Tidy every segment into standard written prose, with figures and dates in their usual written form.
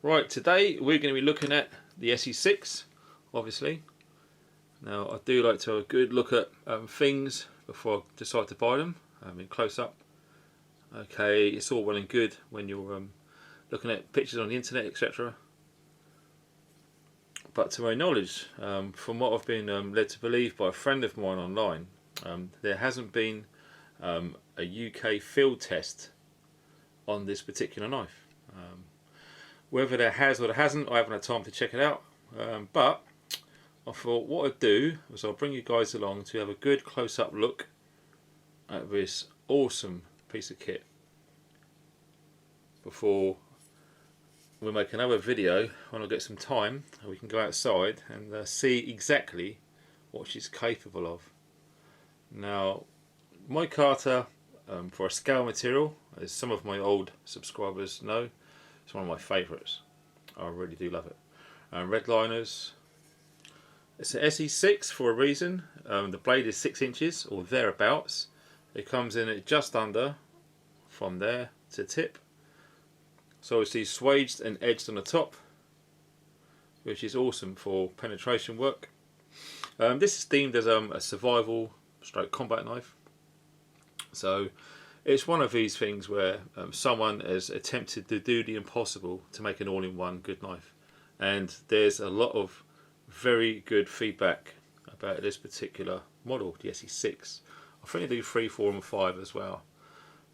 Right, today we're going to be looking at the SE6, obviously. Now, I do like to have a good look at things before I decide to buy them, in close up. Okay, it's all well and good when you're looking at pictures on the internet, etc. But to my knowledge, from what I've been led to believe by a friend of mine online, there hasn't been a UK field test on this particular knife. Whether there has or there hasn't, I haven't had time to check it out. But I thought what I'd do was I'll bring you guys along to have a good close-up look at this awesome piece of kit before we make another video when I get some time and we can go outside and see exactly what she's capable of. Now, my Carter, for a scale material, as some of my old subscribers know, it's one of my favourites. I really do love it. Red liners. It's an SE6 for a reason. The blade is 6 inches or thereabouts. It comes in at just under from there to tip. So obviously swaged and edged on the top, which is awesome for penetration work. This is deemed as a survival stroke combat knife. So it's one of these things where someone has attempted to do the impossible to make an all-in-one good knife, and there's a lot of very good feedback about this particular model, the SE6. I think they do 3, 4 and 5 as well,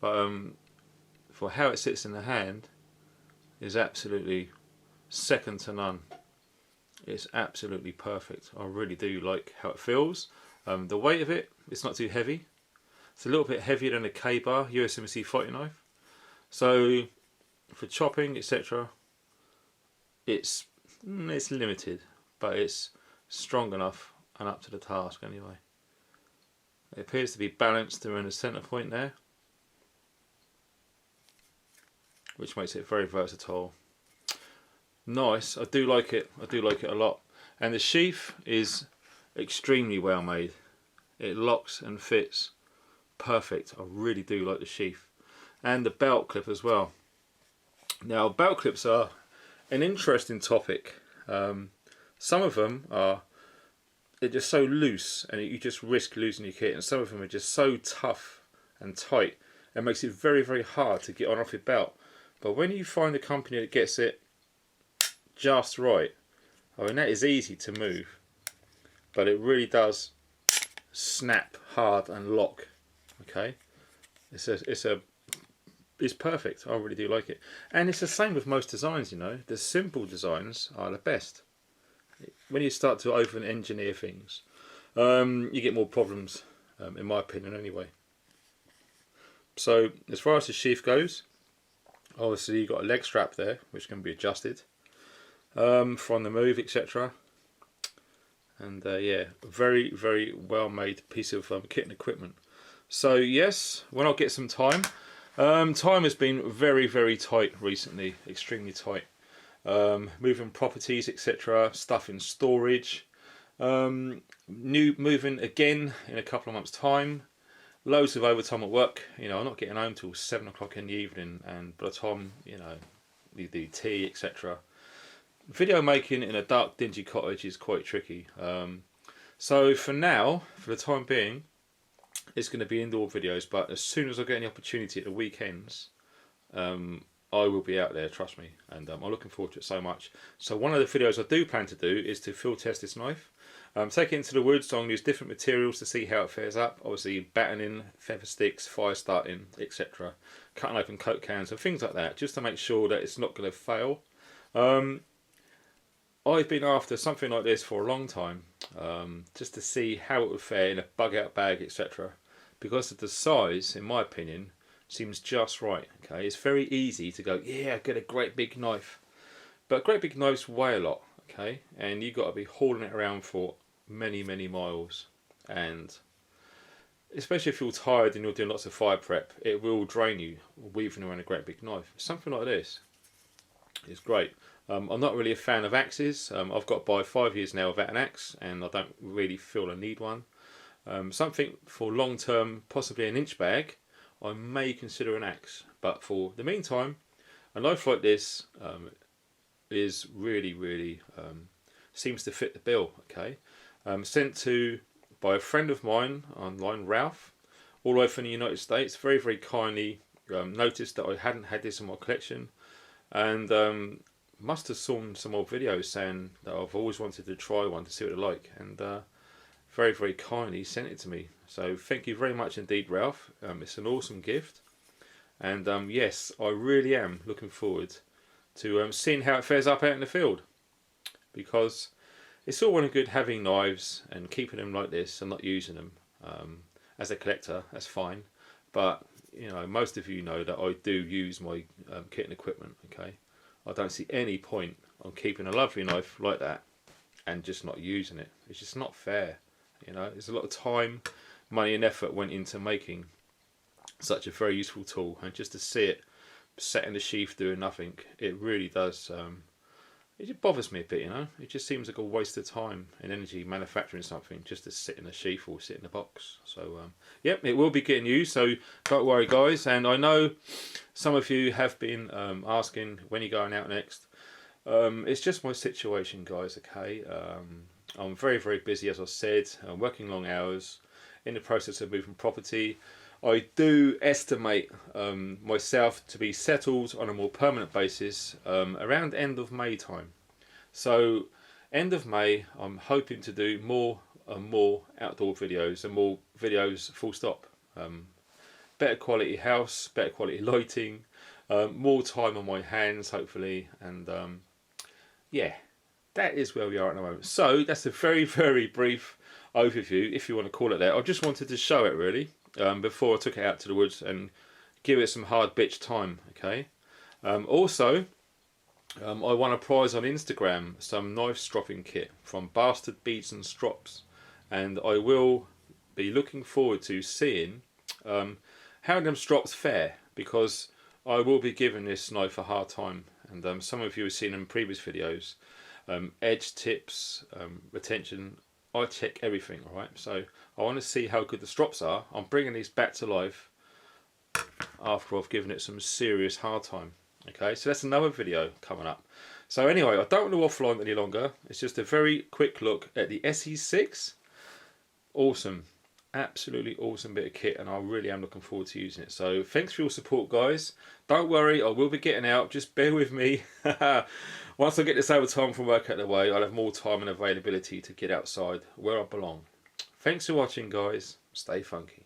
but for how it sits in the hand is absolutely second to none. It's absolutely perfect. I really do like how it feels. The weight of it, it's not too heavy. It's a little bit heavier than a K-bar USMC fighting knife. So for chopping, etc., it's limited, but it's strong enough and up to the task anyway. It appears to be balanced around the centre point there, which makes it very versatile. Nice, I do like it. I do like it a lot. And the sheath is extremely well made. It locks and fits perfect. I really do like the sheath, and the belt clip as well. Now, belt clips are an interesting topic. Some of them they're just so loose and you just risk losing your kit, and some of them are just so tough and tight and makes it very, very hard to get on off your belt. But when you find a company that gets it just right, I mean, that is easy to move, but it really does snap hard and lock. Okay, it's perfect. I really do like it, and it's the same with most designs. You know, the simple designs are the best. When you start to over engineer things, you get more problems, in my opinion, anyway. So as far as the sheath goes, obviously you've got a leg strap there, which can be adjusted from the move, etc. And yeah, very, very well made piece of kit and equipment. So yes, when I get some time, time has been very, very tight recently, extremely tight. Moving properties, etc., stuff in storage, moving again in a couple of months' time, loads of overtime at work. You know, I'm not getting home till 7 o'clock in the evening, and by the time, you know, you do tea, etc., video making in a dark, dingy cottage is quite tricky. So for now, for the time being, it's going to be indoor videos, but as soon as I get any opportunity at the weekends, I will be out there, trust me, and I'm looking forward to it so much. So one of the videos I do plan to do is to field test this knife, take it into the woods. So I'm going to use different materials to see how it fares up, obviously battening, feather sticks, fire starting, etc., cutting open coke cans and things like that, just to make sure that it's not going to fail. I've been after something like this for a long time, just to see how it would fare in a bug out bag, etc., because of the size, in my opinion, seems just right. Okay, it's very easy to go, yeah, get a great big knife, but great big knives weigh a lot, okay, and you've got to be hauling it around for many, many miles, and especially if you're tired and you're doing lots of fire prep, it will drain you weaving around a great big knife. Something like this is great. I'm not really a fan of axes. I've got by 5 years now without an axe, and I don't really feel I need one. Something for long term, possibly an inch bag, I may consider an axe, but for the meantime, a knife like this is really seems to fit the bill. Okay, sent to by a friend of mine online, Ralph, all the way from the United States. Very kindly noticed that I hadn't had this in my collection, and must have seen some old videos saying that I've always wanted to try one to see what they're like, and very kindly sent it to me. So thank you very much indeed, Ralph. It's an awesome gift, and yes, I really am looking forward to seeing how it fares up out in the field, because it's all well and good having knives and keeping them like this and not using them. As a collector, that's fine, but you know, most of you know that I do use my kit and equipment. Okay, I don't see any point on keeping a lovely knife like that and just not using it. It's just not fair. You know, there's a lot of time, money and effort went into making such a very useful tool, and just to see it sat in the sheath doing nothing, it really does it just bothers me a bit, you know. It just seems like a waste of time and energy manufacturing something just to sit in a sheath or sit in a box. So yep, it will be getting used, so don't worry guys. And I know some of you have been asking when you're going out next. It's just my situation, guys. Okay, I'm very busy, as I said. I'm working long hours, in the process of moving property. I do estimate myself to be settled on a more permanent basis around end of May time. So end of May, I'm hoping to do more and more outdoor videos, and more videos full stop. Better quality house, better quality lighting, more time on my hands hopefully, and yeah, that is where we are at the moment. So that's a very brief overview, if you want to call it that. I just wanted to show it really. Before I took it out to the woods and give it some hard bitch time. Okay. Also, I won a prize on Instagram, some knife stropping kit from Bastard Beads and Strops, and I will be looking forward to seeing how them strops fare, because I will be giving this knife a hard time, and some of you have seen in previous videos, edge tips, retention. I check everything, alright? So I want to see how good the strops are. I'm bringing these back to life after I've given it some serious hard time. Okay, so that's another video coming up. So anyway, I don't want to waffle on any longer. It's just a very quick look at the Esee 6. Awesome. Absolutely awesome bit of kit, and I really am looking forward to using it. So thanks for your support, guys. Don't worry, I will be getting out. Just bear with me. Once I get this overtime from work out of the way, I'll have more time and availability to get outside where I belong. Thanks for watching, guys. Stay funky.